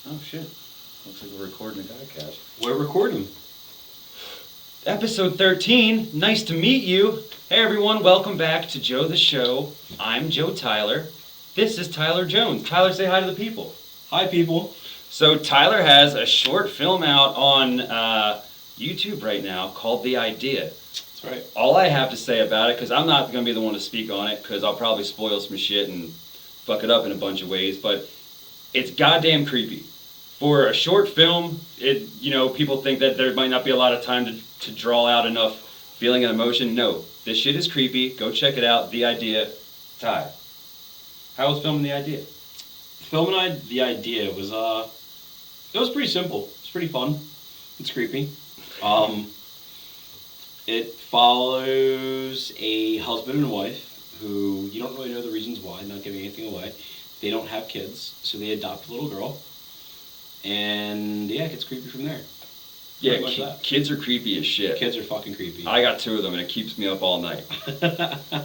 Oh shit. Looks like we're recording a GODcast. We're recording. Episode 13. Nice to meet you. Hey everyone, welcome back to Joe the Show. I'm Joe Tyler. This is Tyler Jones. Tyler, say hi to the people. Hi, people. So Tyler has a short film out on YouTube right now called The Idea. That's right. All I have to say about it, because I'm not going to be the one to speak on it, because I'll probably spoil some shit and fuck it up in a bunch of ways, but it's goddamn creepy. For a short film, people think that there might not be a lot of time to draw out enough feeling and emotion. No, this shit is creepy. Go check it out. The Idea. Ty, how was filming The Idea? Filming The Idea was it was pretty simple. It's pretty fun. It's creepy. It follows a husband and wife who you don't really know the reasons why. Not giving anything away. They don't have kids, so they adopt a little girl. And yeah, it gets creepy from there. Yeah, kids are creepy as shit. Kids are fucking creepy. I got 2 of them, and it keeps me up all night.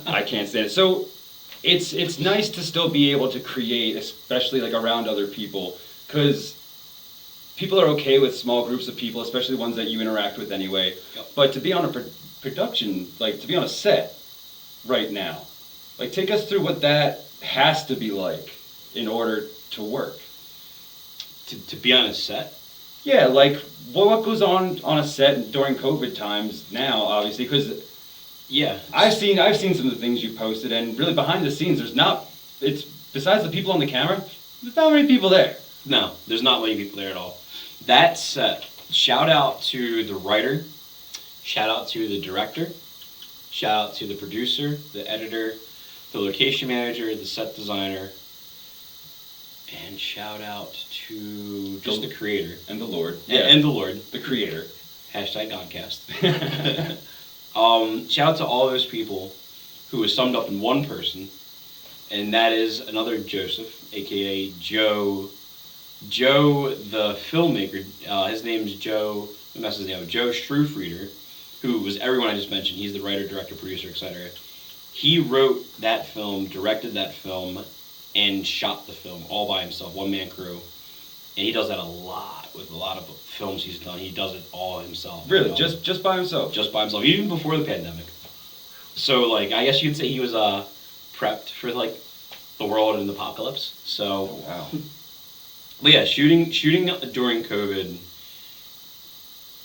I can't stand it. So it's nice to still be able to create, especially like around other people, because people are okay with small groups of people, especially ones that you interact with anyway. Yep. But to be on a production, like to be on a set right now, like take us through what that has to be like in order to work. To be on a set? Yeah, like what goes on a set during COVID times now, obviously, because yeah, I've seen some of the things you posted, and really behind the scenes, it's besides the people on the camera, there's not many people there. No, there's not many people there at all. That set, shout out to the writer, shout out to the director, shout out to the producer, the editor, the location manager, the set designer, and shout out to just the creator. And the Lord. Yeah. And the Lord. The creator. Hashtag GODcast. Shout out to all those people who was summed up in one person, and that is another Joseph, a.k.a. Joe the filmmaker. His name's Joe, that's his name, Joe Strufrieder, who was everyone I just mentioned. He's the writer, director, producer, etc. He wrote that film, directed that film, and shot the film all by himself, one-man crew. And he does that a lot with a lot of films he's done. He does it all himself. Really? Just by himself? Just by himself, even before the pandemic. So, like, I guess you could say he was prepped for, like, the world and the apocalypse. So, oh, wow. But yeah, shooting during COVID,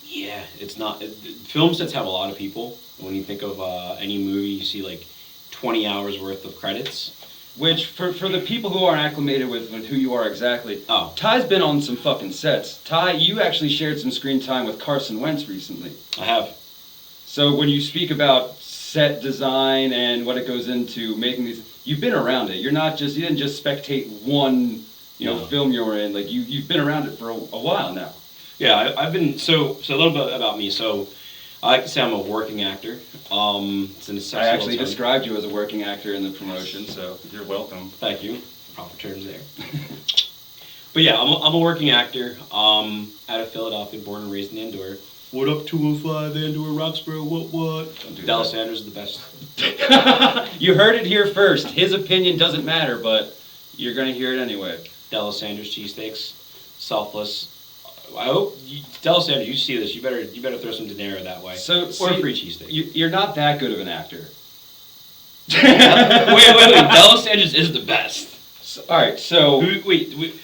yeah, it's not... film sets have a lot of people. When you think of any movie, you see, like, 20 hours worth of credits. Which, for the people who aren't acclimated with who you are exactly, oh, Ty's been on some fucking sets. Ty, you actually shared some screen time with Carson Wentz recently. I have. So when you speak about set design and what it goes into making these, you've been around it. You didn't just spectate one, film you were in. Like you've been around it for a while now. Yeah, I've been so a little bit about me. So I like to say I'm a working actor. It's an I actually described you as a working actor in the promotion, so you're welcome. Thank you. Proper terms there. But yeah, I'm a working actor. Out of Philadelphia, born and raised in Andover. What up, 205, Andover, Roxborough, what? Don't do Dallas that. Sanders is the best. You heard it here first. His opinion doesn't matter, but you're going to hear it anyway. Dallas Sanders cheesesteaks, selfless. I hope Dallas Sanders, you see this. You better throw some dinero that way. So, or a free cheesesteak. You're not that good of an actor. wait. Dallas Sanders is the best. So, all right, so wait.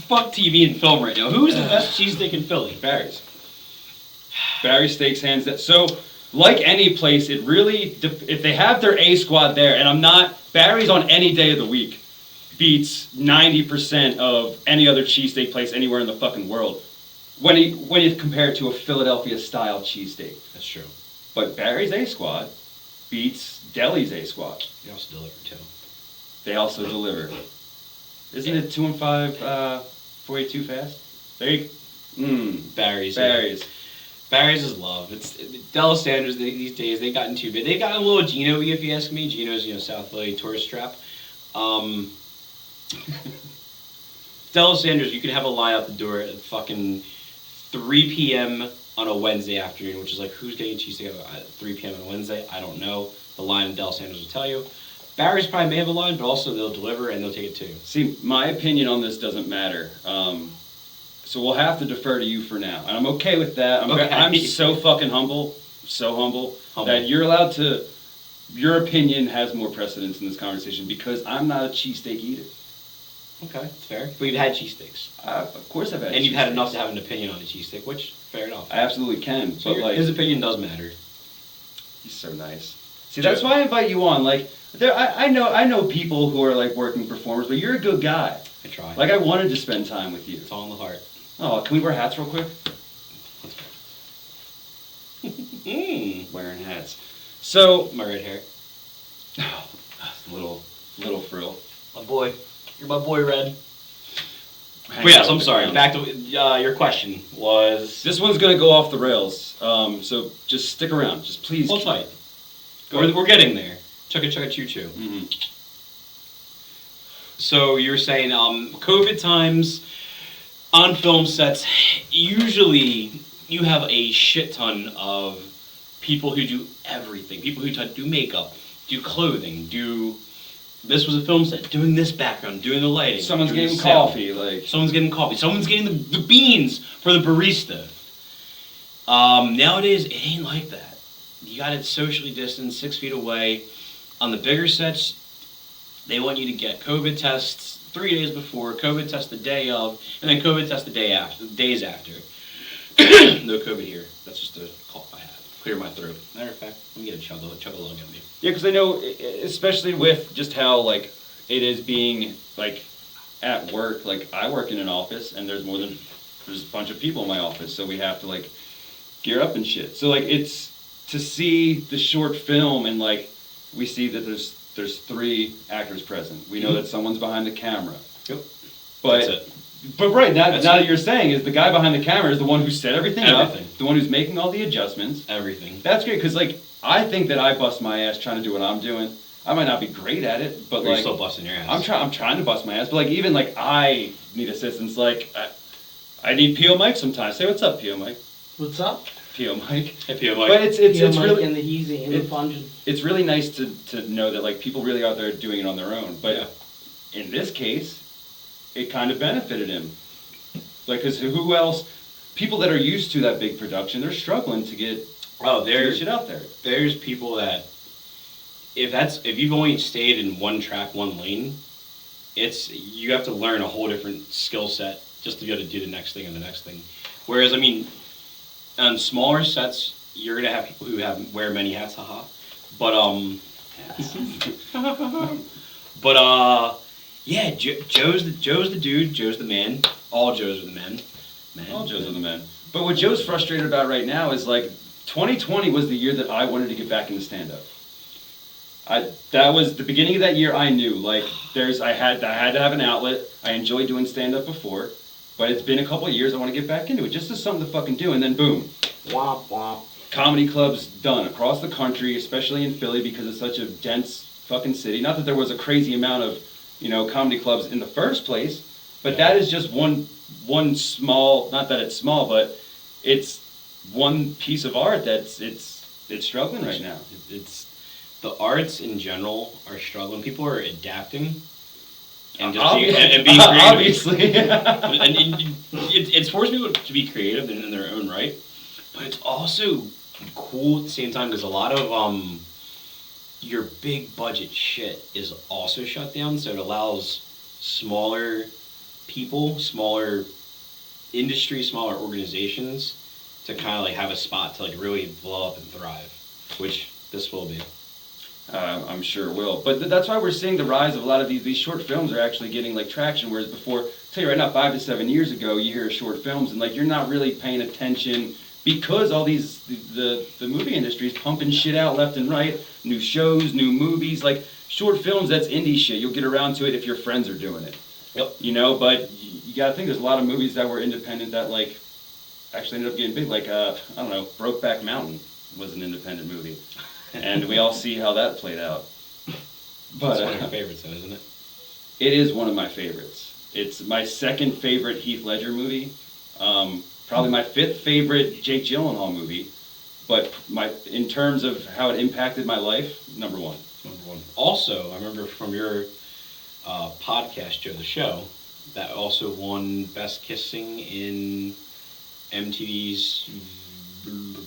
Fuck TV and film right now. Who's the best cheesesteak in Philly? Barry's. Barry's Steaks, hands down. So, like any place, it really if they have their A squad there, and Barry's on any day of the week beats 90% of any other cheesesteak place anywhere in the fucking world. When you compare it to a Philadelphia-style cheesesteak. That's true. But Barry's A-Squad beats Deli's A-Squad. They also deliver, too. They also deliver. Isn't it 2 and 5, 482 fast? There you Barry's. Barry's is love. It's Dallas Sanders these days. They've gotten too big. They've gotten a little Geno-y, if you ask me. Geno's, South Philly tourist trap. Dallas Sanders, you could have a line out the door at fucking 3 p.m. on a Wednesday afternoon, which is like, who's getting cheesesteak at 3 p.m. on a Wednesday? I don't know. The line of Dallas Sanders will tell you. Barry's probably may have a line, but also they'll deliver and they'll take it too. See, my opinion on this doesn't matter. So we'll have to defer to you for now, and I'm okay with that. I'm so fucking humble, that you're allowed to. Your opinion has more precedence in this conversation because I'm not a cheesesteak eater. Okay, fair. But you've had cheesesteaks. Of course I've had. And you've had enough to have an opinion on a cheesesteak, which fair enough. I absolutely can, so but like his opinion does matter. He's so nice. See, that's why I invite you on. Like, I know people who are like working performers, but you're a good guy. I try. Like, I wanted to spend time with you. It's all in the heart. Oh, can we wear hats real quick? Let's go. Wearing hats. So my red hair. little frill. My boy. You're my boy, Red. Hang But yes, on I'm sorry. ground. Back to your question was... This one's going to go off the rails, so just stick around. Just please. Hold tight. We're getting there. Chugga chugga choo choo. Mm-hmm. So you're saying COVID times on film sets, usually you have a shit ton of people who do everything. People who do makeup, do clothing, this was a film set, doing this background, doing the lighting. Someone's getting coffee, Someone's getting coffee. Someone's getting the beans for the barista. Nowadays, it ain't like that. You got it socially distanced, 6 feet away. On the bigger sets, they want you to get COVID tests 3 days before, COVID test the day of, and then COVID test the days after. No COVID here. That's just a cough I had. Clear my throat. Matter of fact, let me get a chug along at me. Yeah, because I know, especially with just how like it is being like at work. Like I work in an office, and there's a bunch of people in my office, so we have to like gear up and shit. So like it's to see the short film, and like we see that there's 3 actors present. We know that someone's behind the camera. Yep. But that's it. But right now that you're saying is the guy behind the camera is the one who set everything up, the one who's making all the adjustments. Everything. That's great because like I think that I bust my ass trying to do what I'm doing. I might not be great at it, but you're still busting your ass. I'm trying to bust my ass, but like even like I need assistance. Like I need P.O. Mike sometimes. Say what's up, P.O. Mike. What's up? P.O. Mike. Hey, P.O. Mike. But it's really and the heezy and the fungin. It's really nice to know that like people really out there doing it on their own. But in this case, it kind of benefited him. Like, because who else? People that are used to that big production, they're struggling to get shit out there. There's people that if you've only stayed in one track, one lane, you have to learn a whole different skill set just to be able to do the next thing and the next thing. Whereas, I mean, on smaller sets, you're gonna have people who wear many hats, haha. But yeah, Joe's the dude, Joe's the man. All Joes are the men. All Joes are the men. But what Joe's frustrated about right now is like 2020 was the year that I wanted to get back into stand-up. That was the beginning of that year. I knew like I had to have an outlet. I enjoyed doing stand-up before, but it's been a couple of years. I want to get back into it just as something to fucking do. And then boom, Womp womp. comedy clubs done across the country, especially in Philly because it's such a dense fucking city. Not that there was a crazy amount of comedy clubs in the first place. But that is just one small, not that it's small, but it's one piece of art that's struggling right now. It's the arts in general are struggling. People are adapting and just being creative. Obviously. And it's forced people to be creative in their own right, but it's also cool at the same time because a lot of your big budget shit is also shut down, so it allows smaller people, smaller industry, smaller organizations to kind of like have a spot to like really blow up and thrive, which this will be. I'm sure it will. But that's why we're seeing the rise of a lot of these short films are actually getting like traction, whereas before, I'll tell you right now, 5 to 7 years ago, you hear short films and like you're not really paying attention because all these, the movie industry is pumping shit out left and right, new shows, new movies, like short films, that's indie shit. You'll get around to it if your friends are doing it. Yep. But you gotta think there's a lot of movies that were independent that like actually ended up getting big. Like I don't know, Brokeback Mountain was an independent movie, and we all see how that played out. But it's one of your favorites, though, isn't it? It is one of my favorites. It's my second favorite Heath Ledger movie. Probably my 5th favorite Jake Gyllenhaal movie. But in terms of how it impacted my life, number 1. Number one. Also, I remember from your podcast, Joe the Show, that also won Best Kissing in MTV's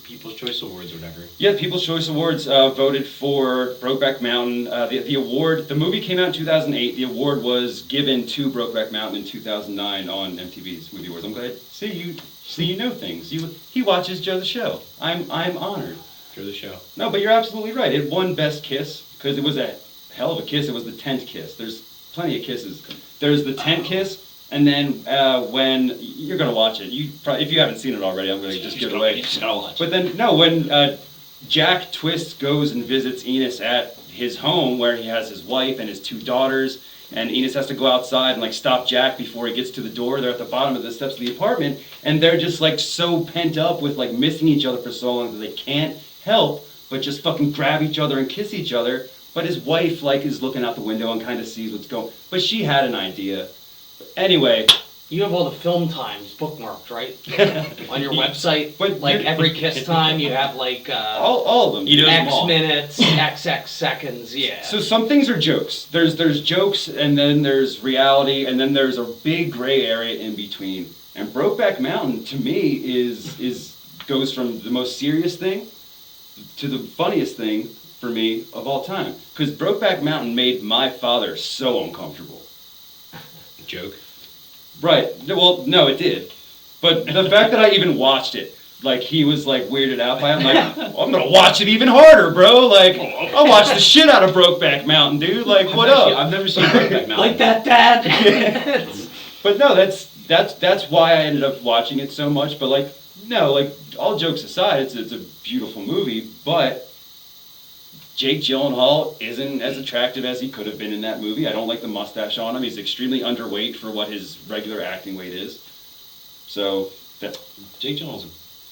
People's Choice Awards or whatever. Yeah, People's Choice Awards voted for Brokeback Mountain. The award, the movie came out in 2008. The award was given to Brokeback Mountain in 2009 on MTV's Movie Awards. I'm glad. See, you know things. He watches Joe the Show. I'm honored. Joe the Show. No, but you're absolutely right. It won Best Kiss because it was a hell of a kiss. It was the 10th kiss. There's plenty of kisses. There's the 10th kiss. And then when you're gonna watch it, if you haven't seen it already, I'm gonna just give it away. You just gotta watch. But then when Jack Twist goes and visits Enos at his home where he has his wife and his 2 daughters, and Enos has to go outside and like stop Jack before he gets to the door. They're at the bottom of the steps of the apartment, and they're just like so pent up with like missing each other for so long that they can't help but just fucking grab each other and kiss each other. But his wife like is looking out the window and kind of sees what's going. But she had an idea. Anyway, You have all the film times bookmarked, right? On your website. But like you're- every kiss time, you have like all of them. You know them X all. minutes, XX seconds. Yeah. So some things are jokes. There's jokes, and then there's reality, and then there's a big gray area in between. And Brokeback Mountain, to me, goes from the most serious thing to the funniest thing for me of all time. Because Brokeback Mountain made my father so uncomfortable. Joke. Right. Well, no, it did. But the fact that I even watched it, like he was like weirded out by it, I'm like, I'm gonna watch it even harder, bro. Like, I'll watch the shit out of Brokeback Mountain, dude. Like, what up? I've never seen Brokeback Mountain. like that, Dad. But no, that's why I ended up watching it so much. But like, no, like all jokes aside, it's a beautiful movie. But Jake Gyllenhaal isn't as attractive as he could have been in that movie. I don't like the mustache on him. He's extremely underweight for what his regular acting weight is. So that, Jake Gyllenhaal's a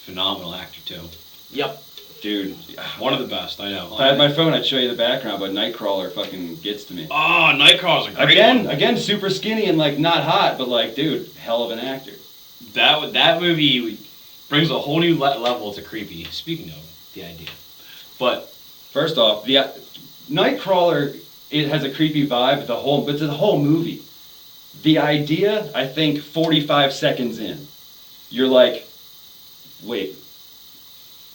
phenomenal actor too. Yep. dude. One of the best, I know. If I had my phone, I'd show you the background, but Nightcrawler fucking gets to me. Oh, Nightcrawler's a great one. Again, super skinny and like not hot, but like, dude, hell of an actor. That movie brings a whole new level to creepy. Speaking of the idea, but First off, the Nightcrawler, it has a creepy vibe. But the whole movie. The idea, I think, 45 seconds in, you're like, wait.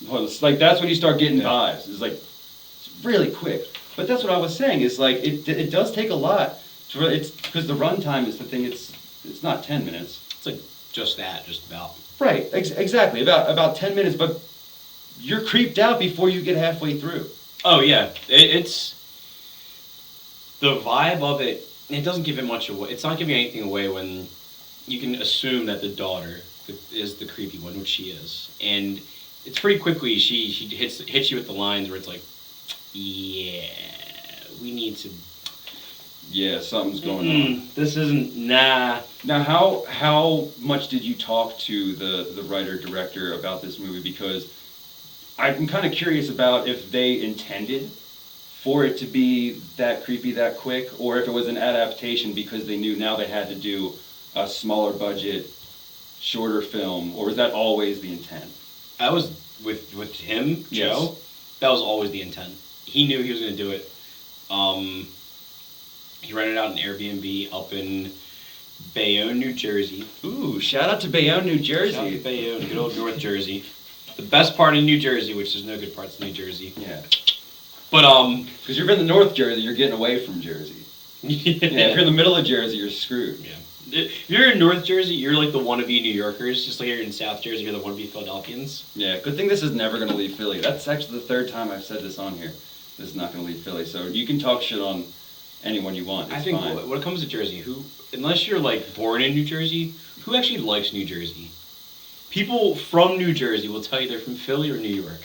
Hold on, it's like that's when you start getting vibes. It's like it's really quick. But that's what I was saying. Is like it does take a lot. It's because the runtime is the thing. It's not 10 minutes. it's like just about. Right. Exactly. About 10 minutes. But you're creeped out before you get halfway through. Oh yeah, it's the vibe of it. It doesn't give it much away. It's not giving anything away when you can assume that the daughter is the creepy one, which she is, and it's pretty quickly she hits you with the lines where it's like, yeah, we need to. Yeah, something's going on. This isn't nah. Now, how much did you talk to the writer director about this movie? Because I'm kind of curious about if they intended for it to be that creepy that quick, or if it was an adaptation because they knew now they had to do a smaller budget, shorter film, or was that always the intent? I was with him, Joe. Yes. That was always the intent. He knew he was going to do it. He rented out an Airbnb up in Bayonne, New Jersey. Ooh, shout out to Bayonne, New Jersey. Shout out to Bayonne, good old North Jersey. The best part of New Jersey, which there's no good parts of New Jersey. Yeah. But Because you're in the North Jersey, you're getting away from Jersey. Yeah, if you're in the middle of Jersey, you're screwed. Yeah. If you're in North Jersey, you're like the wannabe New Yorkers. Just like you're in South Jersey, you're the wannabe Philadelphians. Yeah, good thing this is never going to leave Philly. That's actually the third time I've said this on here. This is not going to leave Philly. So you can talk shit on anyone you want. It's I think fine. when it comes to Jersey, unless you're like born in New Jersey, who actually likes New Jersey? People from New Jersey will tell you they're from Philly or New York.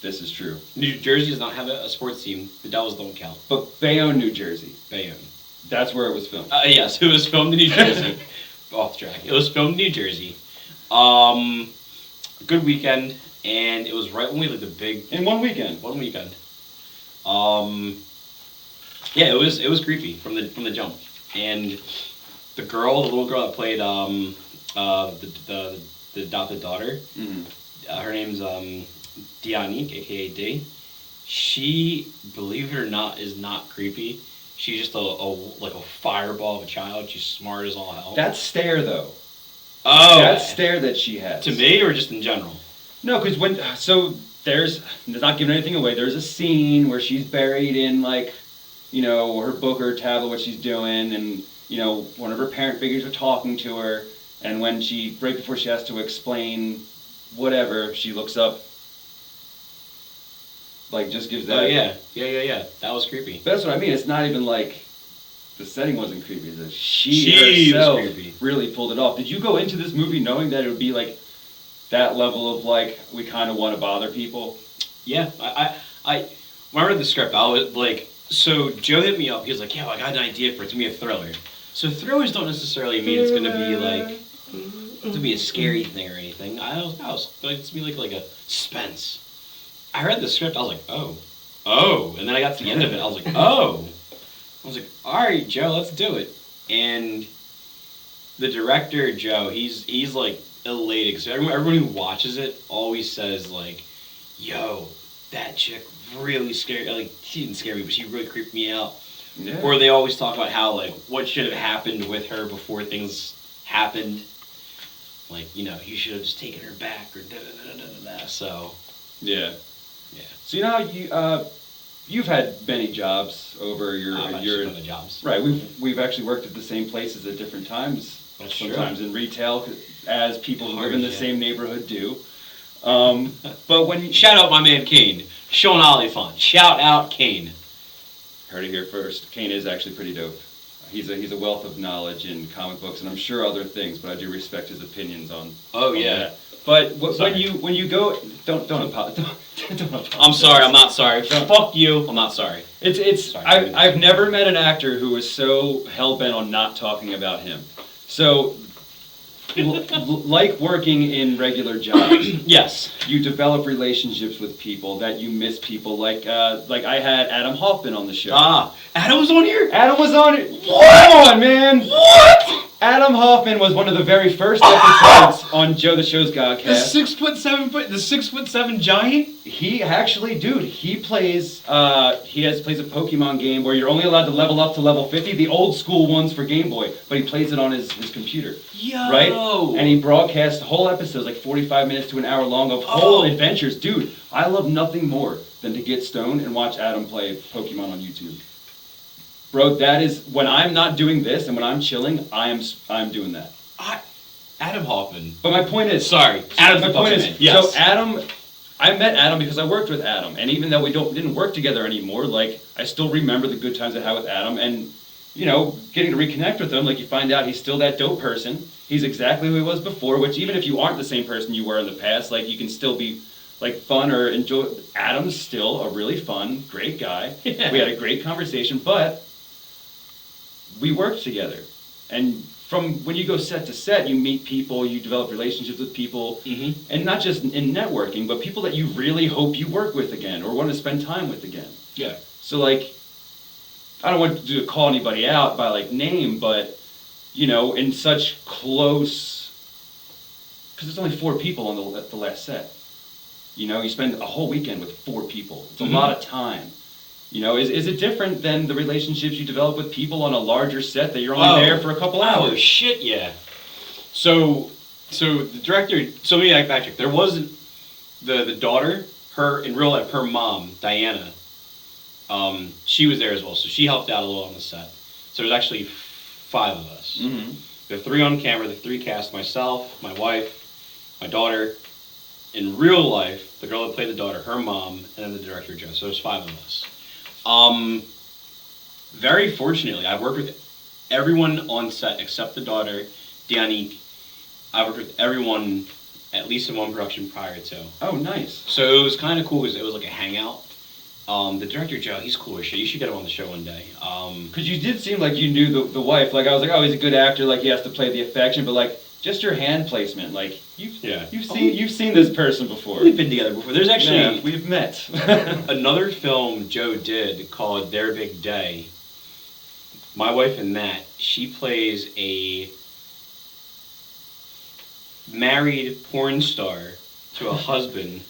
This is true. New Jersey does not have a sports team. The Devils don't count. But Bayonne, New Jersey. Bayonne. That's where it was filmed. Yes, it was filmed in New Jersey. Off track. It was filmed in New Jersey. Good weekend, and it was right when we had like the big In one weekend. Yeah, it was creepy from the jump, and the little girl that played the adopted daughter, Mm-hmm. her name's Dianique, aka D. She, believe it or not, is not creepy. She's just like a fireball of a child. She's smart as all hell. That stare, though. Oh. That stare that she has. To me, or just in general? No, because there's not giving anything away. There's a scene where she's buried in, like, you know, her book or tablet, what she's doing, and, you know, one of her parent figures are talking to her, and when right before she has to explain whatever, she looks up, like, just gives that. Oh, yeah. Yeah. That was creepy. But that's what I mean. It's not even like the setting wasn't creepy. It's that she herself was creepy. really pulled it off. Did you go into this movie knowing that it would be, like, that level of, like, we kind of want to bother people? Yeah. I when I read the script, I was like, so Joe hit me up. He was like, I got an idea for it. It's going to be a thriller. So thrillers don't necessarily mean it's going to be, like, to be a scary thing or anything. I was like, it's going to be like a suspense. I read the script, I was like, oh, and then I got to the end of it, I was like, oh. I was like, all right, Joe, let's do it. And the director, Joe, he's like elated, because everyone who watches it always says, like, yo, that chick really scared, like, she didn't scare me, but she really creeped me out. Yeah. Or they always talk about how, like, what should have happened with her before things happened. Like, you know, you should have just taken her back, or da-da-da-da-da-da, so. Yeah. Yeah. So you know how you've had many jobs over your jobs. Right. We've actually worked at the same places at different times. That's sometimes in retail, as people who live in the same neighborhood do. But when shout out my man Kane, Sean Oliphant. Shout out Kane. Heard it here first. Kane is actually pretty dope. He's a wealth of knowledge in comic books and I'm sure other things, but I do respect his opinions on. Oh on yeah. That. But when you go, don't apologize. I'm sorry. I'm not sorry. Fuck you. I'm not sorry. I've never met an actor who was so hell bent on not talking about him. So, like working in regular jobs, yes, you develop relationships with people that you miss people. Like I had Adam Hoffman on the show. Adam was on here. Adam was on it. What? Come on, man. What? Adam Hoffman was one of the very first episodes on Joe the Show's GODcast. The 6'7" giant? He actually, dude, he plays plays a Pokemon game where you're only allowed to level up to level 50, the old school ones for Game Boy, but he plays it on his computer. Yo! Right? And he broadcasts whole episodes, like 45 minutes to an hour long of whole adventures. Dude, I love nothing more than to get stoned and watch Adam play Pokemon on YouTube. Bro, that is, when I'm not doing this and when I'm chilling, I'm doing that. Adam Hoffman. But my point is... Sorry. Adam's my point is, yes. So Adam, I met Adam because I worked with Adam. And even though we didn't work together anymore, like, I still remember the good times I had with Adam. And, you know, getting to reconnect with him, like, you find out he's still that dope person. He's exactly who he was before, which even if you aren't the same person you were in the past, like, you can still be... like fun or enjoy. Adam's still a really fun, great guy. Yeah. We had a great conversation, but we worked together. And from when you go set to set, you meet people, you develop relationships with people, and not just in networking, but people that you really hope you work with again or want to spend time with again. Yeah. So like, I don't want to call anybody out by like name, but you know, in such close, because there's only 4 people on the last set. You know, you spend a whole weekend with 4 people. It's a lot of time. You know, is it different than the relationships you develop with people on a larger set that you're only there for a couple hours? Oh, shit, yeah. So the director, so let me backtrack. There wasn't the daughter, in real life, her mom, Diana, she was there as well. So she helped out a little on the set. So there's actually 5 of us. Mm-hmm. There are 3 on camera, the 3 cast, myself, my wife, my daughter. In real life, the girl that played the daughter, her mom, and then the director, Joe. So there's 5 of us. Very fortunately, I worked with everyone on set except the daughter, Dianique. I worked with everyone at least in one production prior to. Oh, nice. So it was kind of cool because it was like a hangout. The director, Joe, he's cool as shit. You should get him on the show one day. Because you did seem like you knew the wife. Like, I was like, oh, he's a good actor. Like, he has to play the affection. But, like, just your hand placement. Like, you've seen this person before. We've been together before. There's actually... we've met. another film Joe did called Their Big Day. My wife in that, she plays a married porn star to a husband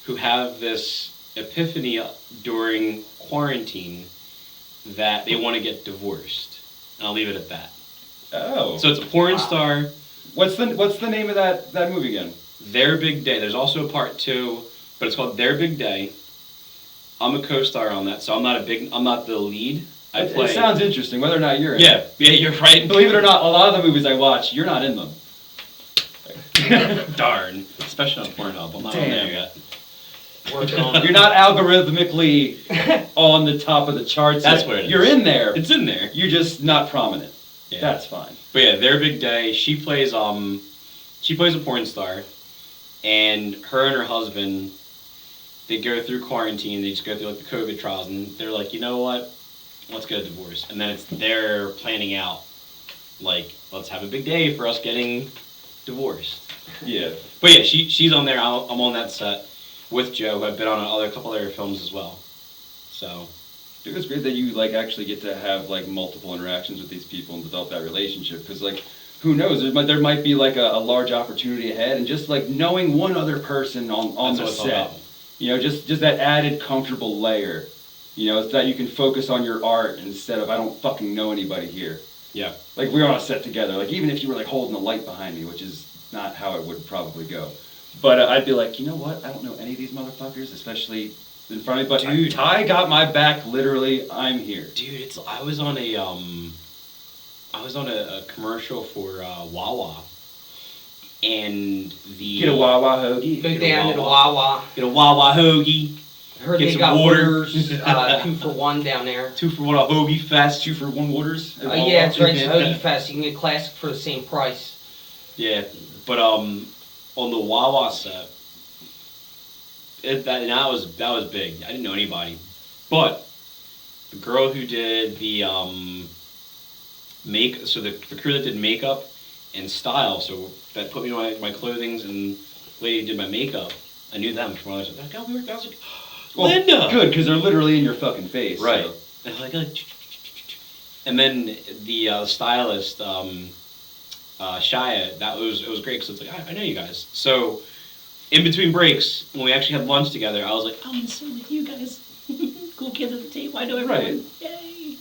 who have this epiphany during quarantine that they want to get divorced. And I'll leave it at that. Oh. So it's a porn star. What's the name of that movie again? Their Big Day. There's also a part 2, but it's called Their Big Day. I'm a co-star on that, so I'm not the lead. I play. It sounds interesting, whether or not you're in it. Yeah, you're right. Believe it or not, a lot of the movies I watch, you're not in them. Darn. Especially on Pornhub. I'm not on there yet. You're not algorithmically on the top of the charts. That's what it is. You're in there. It's in there. You're just not prominent. Yeah. That's fine. But yeah, Their Big Day. She plays a porn star, and her husband, they go through quarantine. They just go through like the COVID trials, and they're like, you know what? Let's get a divorce. And then they're planning out, like, let's have a big day for us getting divorced. Yeah. But yeah, she's on there. I'm on that set with Joe, who I've been on a couple other films as well. So. Dude, it's great that you like actually get to have like multiple interactions with these people and develop that relationship, because like, who knows, there might be like a large opportunity ahead, and just like knowing one other person on the set, you know, just that added comfortable layer, you know, so that you can focus on your art instead of I don't fucking know anybody here. Yeah. Like we're on a set together, like even if you were like holding a light behind me, which is not how it would probably go, but I'd be like, you know what, I don't know any of these motherfuckers, especially in front of me, but dude, Ty got my back, literally, I'm here. Dude, I was on a commercial for Wawa, and the get a Wawa hoagie. Go down to the Wawa. Get a Wawa hoagie. I heard Get they some got water. orders, 2 for 1 down there. 2 for 1 a hoagie fest. 2 for 1 waters. Yeah, that's right. It's Hoagie Fest. You can get classic for the same price. Yeah, but on the Wawa set, that was big. I didn't know anybody, but the girl who did the the crew that did makeup and style, so that put me on my clothings, and the lady who did my makeup, I knew them from when I was like, oh, I was like, Linda! Good, because they're literally in your fucking face. Right. So. And I'm like, and then the stylist, Shia, it was great, because it's like, I know you guys. So, in between breaks, when we actually had lunch together, I was like, I'm in the same with you guys. Cool kids at the table, I know everyone. Right. Yay!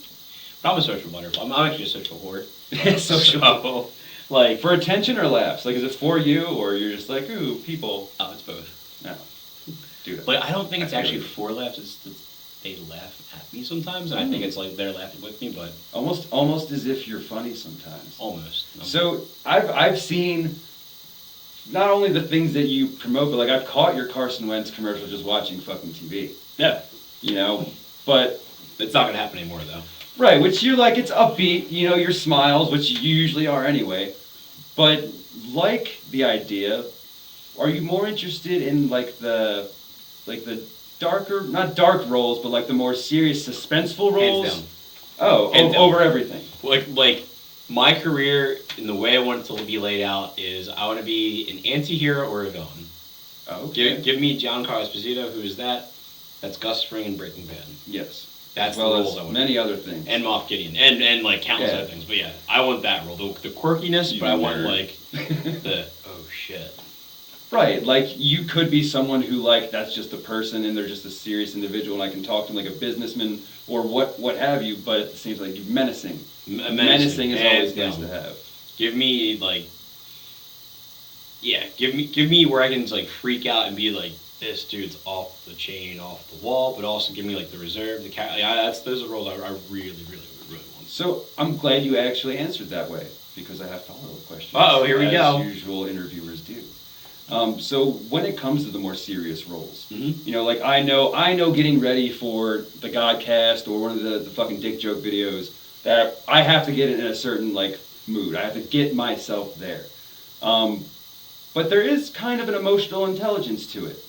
But I'm a social butterfly. I'm actually a social whore. Social. So, like, for attention or laughs? Like, is it for you, or you're just like, ooh, people? Oh, it's both. No. Dude. But I don't think it's actually for laughs. It's they laugh at me sometimes, and I think it's like they're laughing with me, but almost as if you're funny sometimes. Almost. So I've seen not only the things that you promote, but like I've caught your Carson Wentz commercial just watching fucking TV. Yeah. You know, but it's not gonna happen anymore though. Right, which you're like, it's upbeat, you know, your smiles, which you usually are anyway. But like the idea, are you more interested in like the darker, not dark roles, but like the more serious, suspenseful roles? Hands down. Oh, Hands down. over everything. Like my career, in the way I want it to be laid out, is I want to be an anti-hero or a villain. Oh, okay. Give me Giancarlo Esposito, who is that? That's Gus Fring in Breaking Bad. Yes. That's as well the roles I as want. many other things. And Moff Gideon. And like countless other things. But yeah, I want that role. The quirkiness, but I want like the, oh shit. Right, like you could be someone who like that's just a person and they're just a serious individual and I can talk to them like a businessman or what have you, but at the same time, like menacing. Menacing is always nice to have. Give me like, yeah, give me where I can like freak out and be like, this dude's off the chain, off the wall, but also give me like the reserve, the cat. Those are roles I really want. So I'm glad you actually answered that way because I have follow-up questions. Uh-oh, here we go. As usual interviewers do. So when it comes to the more serious roles, you know, like I know getting ready for the GODcast or one of the fucking dick joke videos that I have to get in a certain like mood. I have to get myself there. But there is kind of an emotional intelligence to it.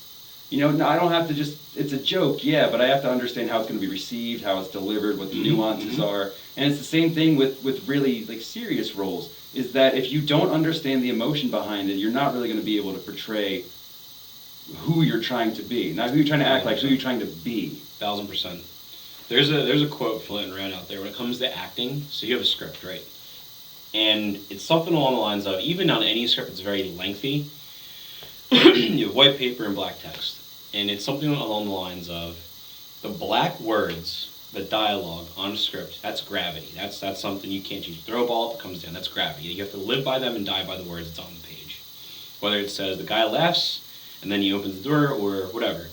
You know, I don't have to just, it's a joke, yeah, but I have to understand how it's going to be received, how it's delivered, what the nuances are. And it's the same thing with really like serious roles, is that if you don't understand the emotion behind it, you're not really going to be able to portray who you're trying to be. Not who you're trying to act like, who you're trying to be. 1000%. There's a quote floating around out there when it comes to acting. So you have a script, right? And it's something along the lines of, even on any script that's very lengthy, you have white paper and black text. and it's something along the lines of the black words, the dialogue on a script. That's gravity. That's something you can't change. Throw a ball, it comes down. That's gravity. You have to live by them and die by the words that's on the page. Whether it says the guy laughs and then he opens the door or whatever.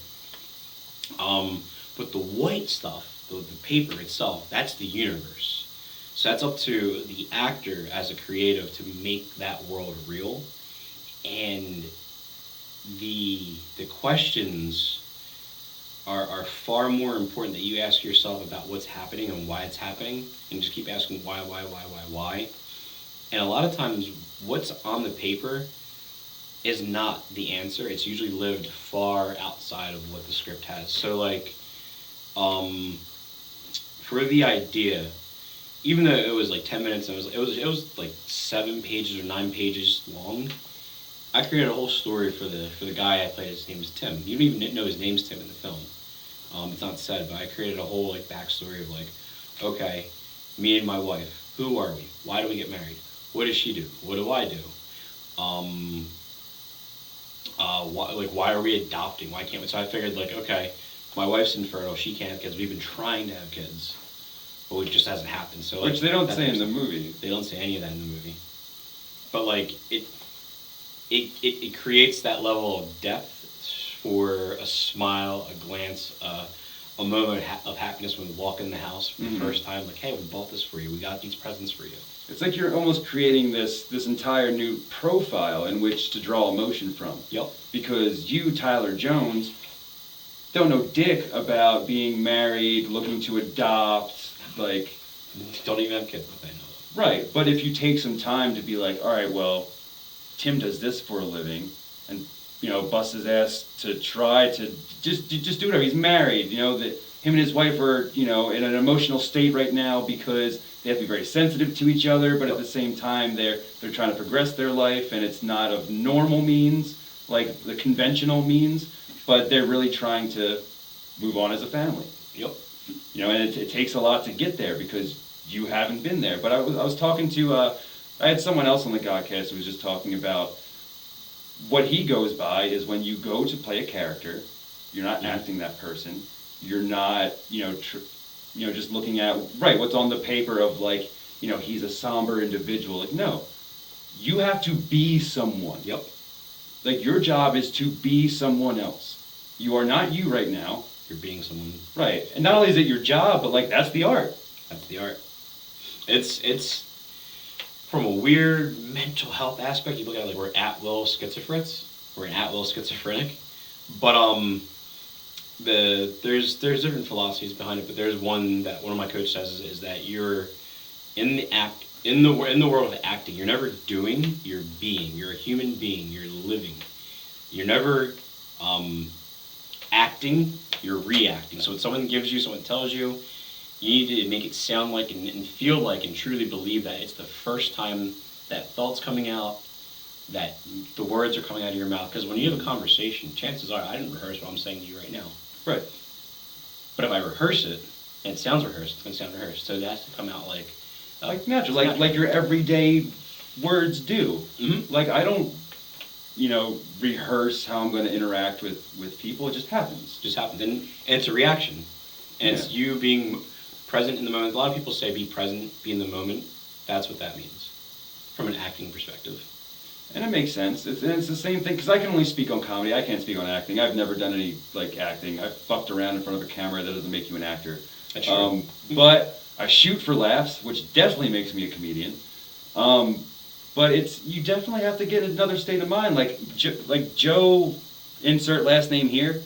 But the white stuff, the paper itself, that's the universe. So that's up to the actor as a creative to make that world real. And the questions are far more important that you ask yourself about what's happening and why it's happening, and just keep asking why. And a lot of times what's on the paper is not the answer. It's usually lived far outside of what the script has. So like, for the idea, even though it was like 10 minutes, and it was like 7 pages or 9 pages long, I created a whole story for the guy I played. His name is Tim. You don't even know his name's Tim in the film. It's not said, but I created a whole like backstory of like, okay, me and my wife, who are we? Why do we get married? What does she do? What do I do? Why are we adopting? Why can't we? So I figured like, okay, my wife's infertile. She can't have kids. We've been trying to have kids, but it just hasn't happened. So like, which they don't say in the movie. They don't say any of that in the movie. But like it creates that level of depth for a smile, a glance, a moment of happiness when we walk in the house for the first time. Like, hey, we bought this for you. We got these presents for you. It's like you're almost creating this entire new profile in which to draw emotion from. Yep. Because you, Tyler Jones, don't know dick about being married, looking to adopt, like... Don't even have kids, but they know. Right, but if you take some time to be like, all right, well, Tim does this for a living, and, you know, busts his ass to try to just do whatever. He's married, you know, that him and his wife are, you know, in an emotional state right now because they have to be very sensitive to each other, but at the same time they're trying to progress their life, and it's not of normal means, like the conventional means, but they're really trying to move on as a family. Yep. You know, and it takes a lot to get there because you haven't been there. But I was talking to, I had someone else on the GODcast who was just talking about what he goes by is when you go to play a character, you're not acting that person. You're not, just looking at, right, what's on the paper of like, you know, he's a somber individual. Like, no, you have to be someone. Yep. Like, your job is to be someone else. You are not you right now. You're being someone. Right. And not only is it your job, but like, that's the art. That's the art. It's from a weird mental health aspect. You look at it like we're at-will schizophrenics. We're an at-will schizophrenic. But there's different philosophies behind it. But there's one that one of my coaches says is that you're in the world of acting. You're never doing. You're being. You're a human being. You're living. You're never acting. You're reacting. So when someone gives you, someone tells you, you need to make it sound like and feel like and truly believe that it's the first time that thought's coming out, that the words are coming out of your mouth. Because when you have a conversation, chances are I didn't rehearse what I'm saying to you right now. Right. But if I rehearse it and it sounds rehearsed, it's going to sound rehearsed. So it has to come out like natural, like your everyday words do. Mm-hmm. Like, I don't, rehearse how I'm going to interact with people. It just happens. It just happens. And it's a reaction. And it's you being present in the moment. A lot of people say be present, be in the moment. That's what that means from an acting perspective. And it makes sense. It's the same thing, because I can only speak on comedy. I can't speak on acting. I've never done any, acting. I've fucked around in front of a camera. That doesn't make you an actor. That's true. But I shoot for laughs, which definitely makes me a comedian. But you definitely have to get another state of mind. Like Joe, insert last name here,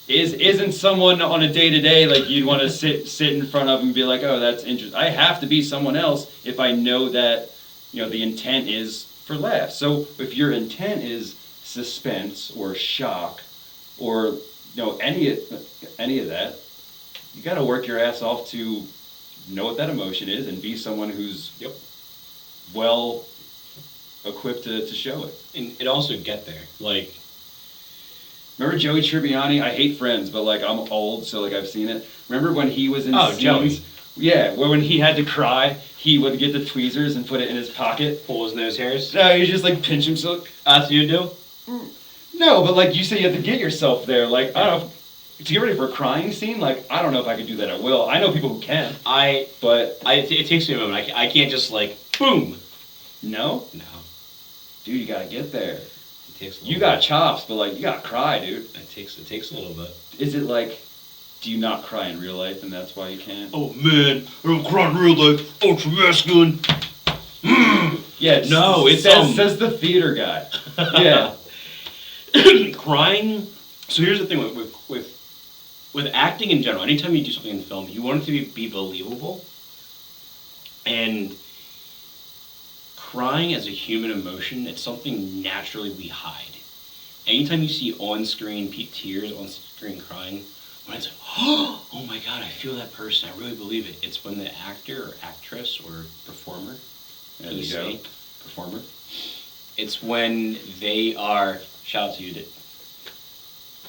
isn't someone on a day-to-day like you'd want to sit in front of and be like, oh, that's interesting. I have to be someone else if I know that, the intent is for laughs. So if your intent is suspense or shock or, any of that, you got to work your ass off to know what that emotion is and be someone who's well equipped to show it. And it also get there. Like, remember Joey Tribbiani? I hate Friends, but I'm old, so I've seen it. Remember when he was in scenes? Joey. Yeah, where when he had to cry, he would get the tweezers and put it in his pocket. Pull his nose hairs? No, he just pinch himself. That's what you do? No, but like you said, you have to get yourself there. Like I don't know, to get ready for a crying scene. Like I don't know if I could do that. I will. I know people who can. It takes me a moment. I can't just like boom. No. No. Dude, you gotta get there. It takes. You got chops, but like you gotta cry, dude. It takes a little bit. Is it like? Do you not cry in real life, and that's why you can't? Oh man, I don't cry in real life. Ultra masculine. Yeah. No, it says the theater guy. Yeah. Crying. So here's the thing with acting in general. Anytime you do something in film, you want it to be believable. And crying as a human emotion, it's something naturally we hide. Anytime you see on-screen tears, on-screen crying, when it's like, oh my god, I feel that person, I really believe it. It's when the actor or actress or performer, there you go, performer. It's when they are, shout out to you,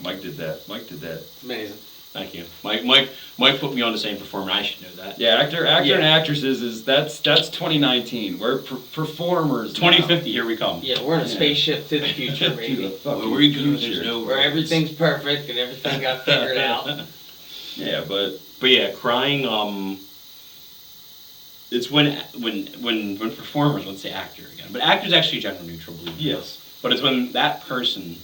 Mike did that. It's amazing. Thank you. Mike put me on the same performer. I should know that. Yeah, actor and actresses that's 2019. We're performers. 2050, here we come. Yeah, we're in a spaceship to the future, baby. Where we go, there's no where everything's perfect and everything got figured out. Yeah, but yeah, crying. It's when performers, let's say actor again, but actor's actually gender neutral, believe it. Yes. But it's when that person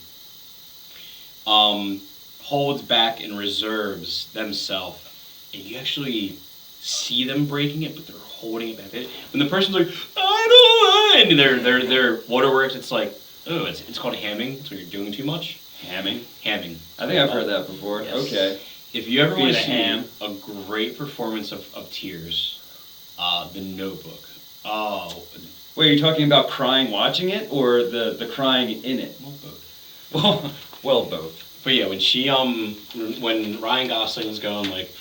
holds back and reserves themselves, and you actually see them breaking it, but they're holding it back. When the person's like, I don't know, and their waterworks, it's like, oh, it's called hamming. It's when you're doing too much. Hamming. I think I've heard that before. Yes. Okay. If you ever want to see a great performance of tears, The Notebook. Oh. Wait, are you talking about crying watching it, or the crying in it? Well, both. Well, both. But yeah, when Ryan Gosling's going, like,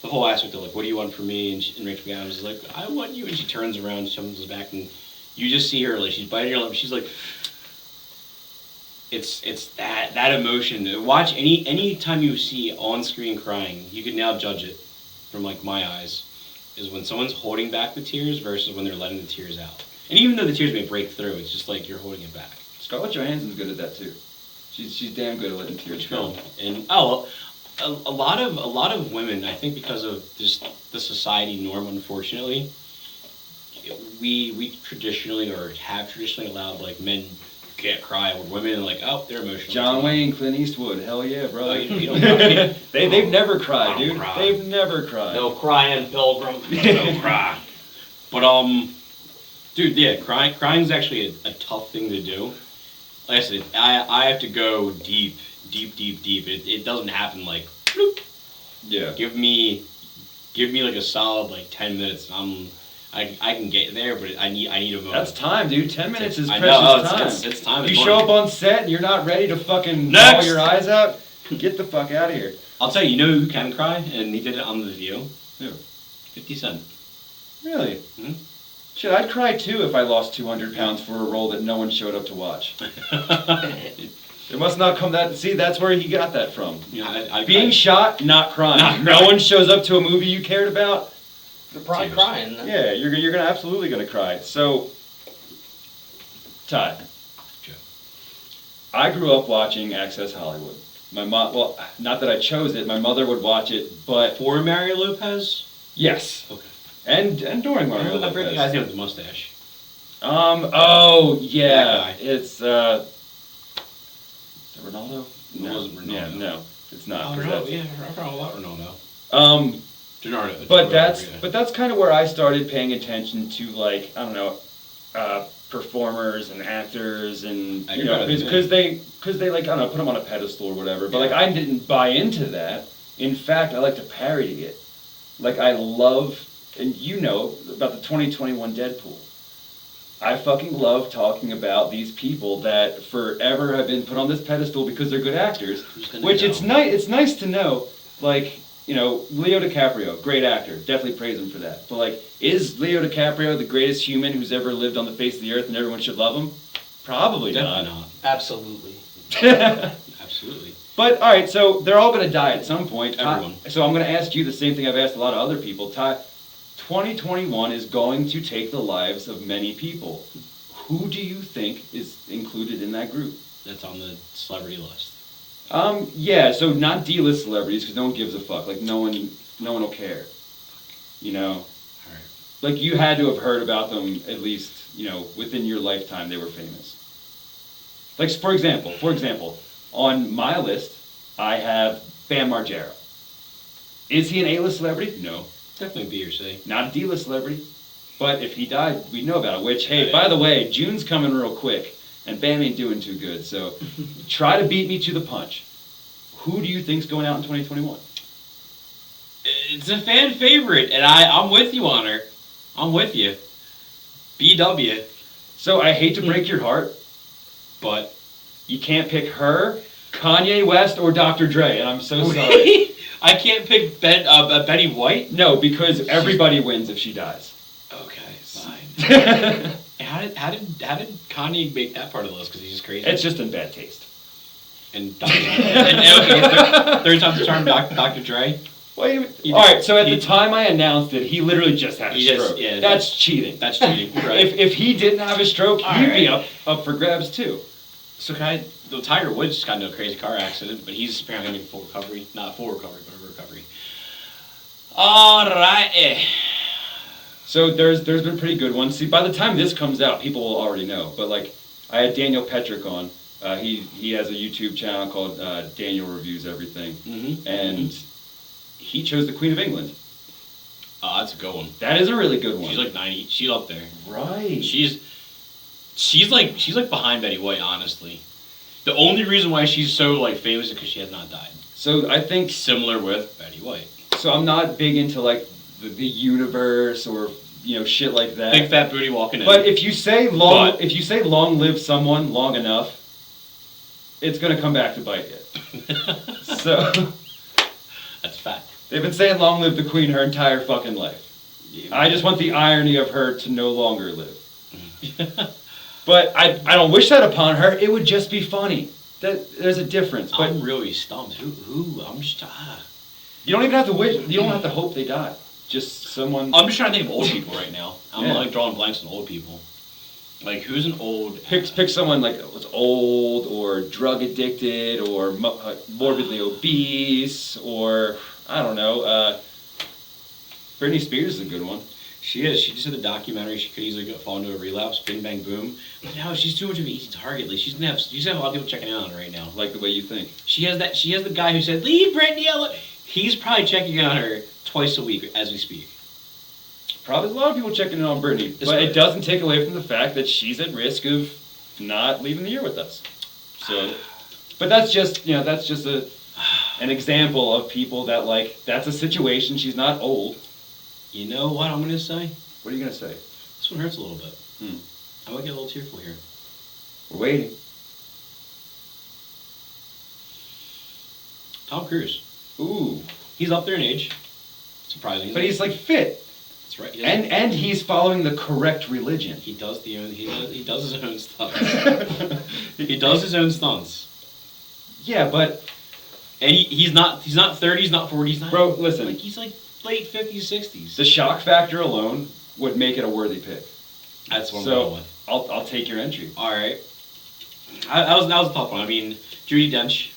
the whole aspect of, like, what do you want from me? And Rachel McAdams is like, I want you. And she turns around, she comes back, and you just see her, like, she's biting her lip. She's like, it's that emotion. Watch any time you see on-screen crying, you can now judge it from, like, my eyes, is when someone's holding back the tears versus when they're letting the tears out. And even though the tears may break through, it's just like you're holding it back. Scarlett Johansson's good at that, too. She's damn good at letting tears go. And a lot of women, I think, because of just the society norm, unfortunately, we traditionally or have traditionally allowed, like, men can't cry, with women like, oh, they're emotional. John Wayne, Clint Eastwood, hell yeah, bro. Oh, you don't cry. They've never cried, dude. Cry. They've never cried. No crying, Pilgrim. No cry. But dude, yeah, crying's actually a tough thing to do. Like I said, I have to go deep. It doesn't happen like, bloop. Yeah. Give me like a solid like 10 minutes. I can get there, but I need a moment. That's time, dude. 10 minutes is precious time. It's time. You show up on set and you're not ready to fucking bawl your eyes out. Get the fuck out of here. I'll tell you, you know who can cry, and he did it on The View. Who? 50 Cent. Really? Mm-hmm. Shit, I'd cry too if I lost 200 pounds for a role that no one showed up to watch. It must not come that. See, that's where he got that from. Yeah, Being shot, not crying. No one shows up to a movie you cared about. You're probably crying. Yeah, you're absolutely gonna cry. So, Ty. Joe. I grew up watching Access Hollywood. My mom, well, not that I chose it. My mother would watch it, but for Mario Lopez. Yes. Okay. And during Mario Lopez. I forget the guy's name with the mustache. Oh yeah. It's Ronaldo. No, it wasn't Ronaldo. Yeah, no, it's not. Oh, Ronaldo. Yeah, I forgot about Ronaldo. Gennaro. But that's kind of where I started paying attention to, like, I don't know, performers and actors, and you know, because they like, I don't know, put them on a pedestal or whatever. But like, I didn't buy into that. In fact, I like to parody it. Like, I love, and you know about the 2021 Deadpool. I fucking love talking about these people that forever have been put on this pedestal because they're good actors. Which it's nice to know, like, you know, Leo DiCaprio, great actor, definitely praise him for that. But like, is Leo DiCaprio the greatest human who's ever lived on the face of the earth and everyone should love him? Probably Definitely not. Absolutely. Absolutely. But all right, so they're all going to die at some point. Everyone. So I'm going to ask you the same thing I've asked a lot of other people. 2021 is going to take the lives of many people. Who do you think is included in that group? that's on the celebrity list? Yeah, so not D-list celebrities, because no one gives a fuck. Like, no one will care. You know? Alright. Like, you had to have heard about them at least, within your lifetime they were famous. Like, for example, on my list, I have Bam Margera. Is he an A-list celebrity? No. Definitely B or C. Not a D-list celebrity. But if he died, we'd know about it. Which, hey, by the way, June's coming real quick, and Bam ain't doing too good. So try to beat me to the punch. Who do you think's going out in 2021? It's a fan favorite, and I'm with you on her. I'm with you. BW. So I hate to break your heart, But you can't pick her, Kanye West, or Dr. Dre, and I'm so sorry. I can't pick Betty White? No, because everybody wins if she dies. Okay, fine. How did Kanye make that part of the list? Because he's just crazy. It's just in bad taste. And third time's the charm, Dr. Dre. Well, alright, so at the time I announced it, he literally just had a stroke. That's cheating. That's cheating, right. If he didn't have a stroke, he'd be up for grabs too. So the Tiger Woods just got into a crazy car accident, but he's apparently making full recovery. Not full recovery, but a recovery. Alright. So there's been pretty good ones. See, by the time this comes out, people will already know. But like, I had Daniel Petrick on. He has a YouTube channel called Daniel Reviews Everything, and he chose the Queen of England. Oh, that's a good one. That is a really good one. She's like 90. She's up there. Right. She's like behind Betty White, honestly. The only reason why she's so like famous is because she has not died. So I think similar with Betty White. So I'm not big into like the universe or shit like that. Big fat booty walking in. But if you say long live someone long enough, it's gonna come back to bite you. So that's fact. They've been saying long live the Queen her entire fucking life. Yeah. I just want the irony of her to no longer live. But I don't wish that upon her. It would just be funny. There's a difference. But I'm really stumped. Who? I'm just. You don't even have to wish. You don't have to hope they die. Just someone. I'm just trying to think of old people right now. I'm like drawing blanks on old people. Like who's an old? Pick someone like was old or drug addicted or morbidly obese or I don't know. Britney Spears is a good one. She is. She just did a documentary. She could easily fall into a relapse, bing bang boom. But no, she's too much of an easy target. Like she's gonna have a lot of people checking in on her right now. Like the way you think. She has the guy who said, "Leave Britney alone." He's probably checking in on her twice a week as we speak. Probably a lot of people checking in on Britney, but it doesn't take away from the fact that she's at risk of not leaving the year with us. So, but that's just an example of people that that's a situation. She's not old. You know what I'm gonna say? What are you gonna say? This one hurts a little bit. I might get a little tearful here. We're waiting. Tom Cruise. Ooh. He's up there in age. Surprisingly. But he's like fit. That's right. And he's following the correct religion. He does he does his own stunts. He does his own stunts. Yeah, but and he's not 30, he's not 40, he's not. Bro, listen. Like he's like late 50s, 60s. The shock factor alone would make it a worthy pick. That's what I'm going with. I'll take your entry. All right. That was a tough one. I mean, Judi Dench.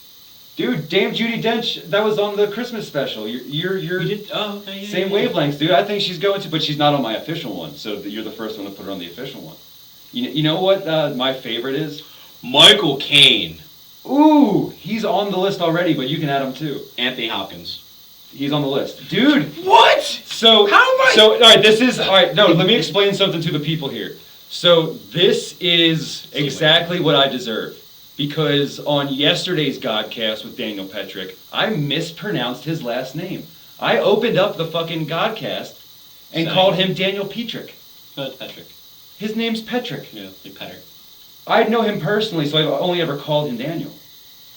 Dude, damn Judi Dench, that was on the Christmas special. You're okay, same wavelengths, dude. I think she's going to, but she's not on my official one. So you're the first one to put her on the official one. You know what my favorite is? Michael Caine. Ooh, he's on the list already, but you can add him too. Anthony Hopkins. He's on the list, dude. What? So how am I? So all right. No, let me explain something to the people here. So this is exactly what I deserve. Because on yesterday's GODcast with Daniel Petrick, I mispronounced his last name. I opened up the fucking GODcast and called him Daniel Petrick. That's Petrick. His name's Petrick. Yeah, like Petter. I know him personally, so I've only ever called him Daniel.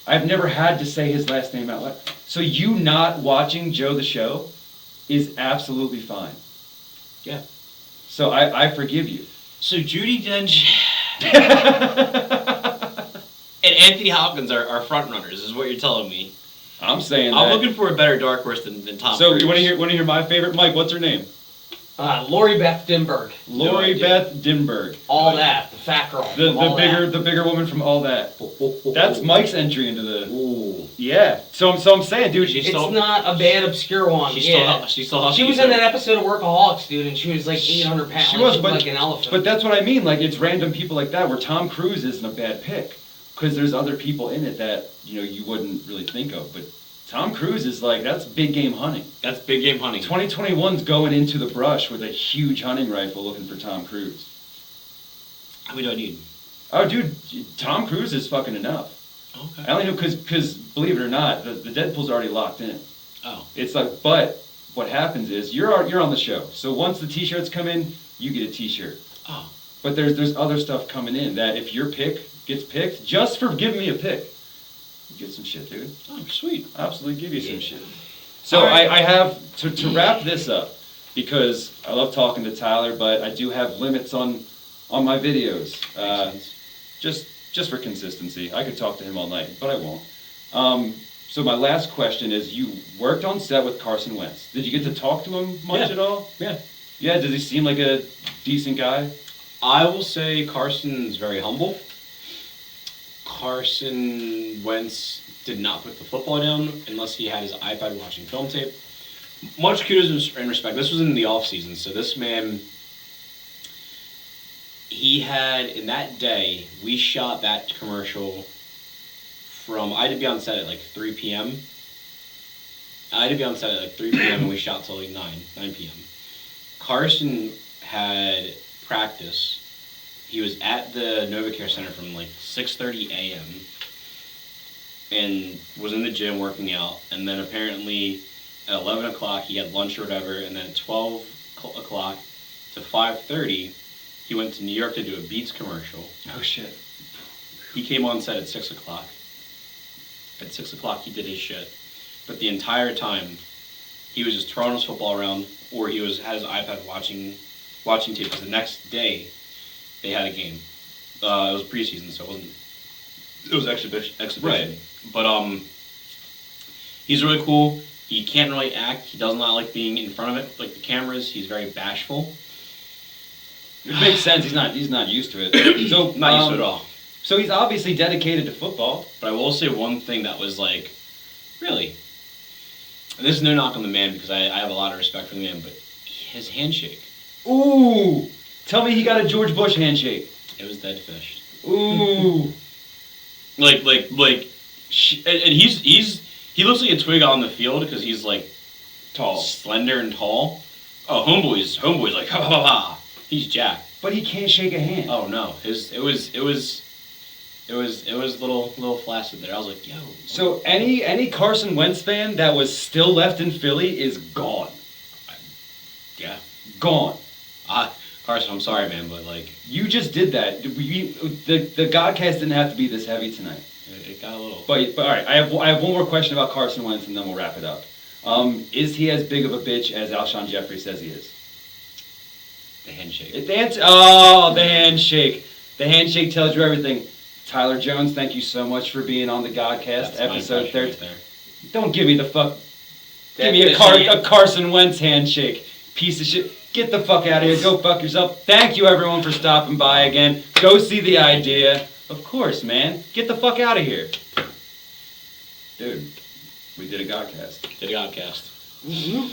I've never had to say his last name out loud. So you not watching Joe the Show is absolutely fine. Yeah. So I forgive you. So Judi Dench and Anthony Hopkins are front runners, is what you're telling me. I'm saying I'm looking for a better dark horse than Tom So Cruise. you want to hear my favorite? Mike, what's her name? Lori Beth Dimberg. Lori Beth Dimberg. All That, the fat girl. The bigger woman from All That. That's Mike's entry into the. Ooh. Yeah. So I'm saying, dude, It's not a bad obscure one. She's still She was in that episode of Workaholics, dude, and she was like 800 pounds. She was, like an elephant. But that's what I mean. Like, it's random people like that where Tom Cruise isn't a bad pick, because there's other people in it that you wouldn't really think of, but. Tom Cruise is like, that's big game hunting. That's big game hunting. 2021's going into the brush with a huge hunting rifle looking for Tom Cruise. How many do I need? Oh, dude, Tom Cruise is fucking enough. Okay. I only know because, believe it or not, the Deadpool's already locked in. Oh. It's like, but what happens is, you're on the show. So once the t-shirts come in, you get a t-shirt. Oh. But there's other stuff coming in that if your pick gets picked, just for giving me a pick, get some shit, dude. Oh, sweet. Absolutely give you some shit. So right. I have, to wrap this up, because I love talking to Tyler, but I do have limits on my videos. Just for consistency. I could talk to him all night, but I won't. So my last question is, you worked on set with Carson Wentz. Did you get to talk to him much at all? Yeah. Yeah, does he seem like a decent guy? I will say Carson's very humble. Carson Wentz did not put the football down unless he had his iPad watching film tape. Much kudos and respect. This was in the off season, so this man, he had, in that day, we shot that commercial from, I had to be on set at like 3 p.m. And we shot till like 9 p.m. Carson had practice. He was at the NovaCare Center from like 6:30 a.m. and was in the gym working out. And then apparently at 11 o'clock he had lunch or whatever. And then at 12 o'clock to 5:30 he went to New York to do a Beats commercial. Oh shit. He came on set at 6 o'clock. At 6 o'clock he did his shit. But the entire time he was just throwing his football around, or he had his iPad watching tape. Because the next day they had a game. It was preseason, so it was exhibition. Right. But he's really cool. He can't really act. He does not like being in front of it, like the cameras. He's very bashful. It makes sense. He's not used to it. So Not used to it at all. So he's obviously dedicated to football. But I will say one thing that was like, really, and this is no knock on the man because I have a lot of respect for the man, but his handshake. Ooh! Tell me he got a George Bush handshake. It was dead fish. Ooh! And he looks like a twig on the field because he's like Tall. Slender and tall. Oh, homeboy's like ha ha ha. He's jacked. But he can't shake a hand. Oh no, it was a little flaccid there. I was like, yo. So any Carson Wentz fan that was still left in Philly is gone. Yeah. Gone. Carson, I'm sorry, man, but like you just did that. The GODcast didn't have to be this heavy tonight. It got a little. But all right, I have one more question about Carson Wentz, and then we'll wrap it up. Is he as big of a bitch as Alshon Jeffrey says he is? The handshake. The handshake. The handshake tells you everything. Tyler Jones, thank you so much for being on the GODcast, episode 13. Don't give me the fuck. Give me a Carson Wentz handshake. Piece of shit. Get the fuck out of here. Go fuck yourself. Thank you everyone for stopping by again. Go see The Idea. Of course, man. Get the fuck out of here. Dude, we did a GODcast. Did a GODcast. Mm-hmm.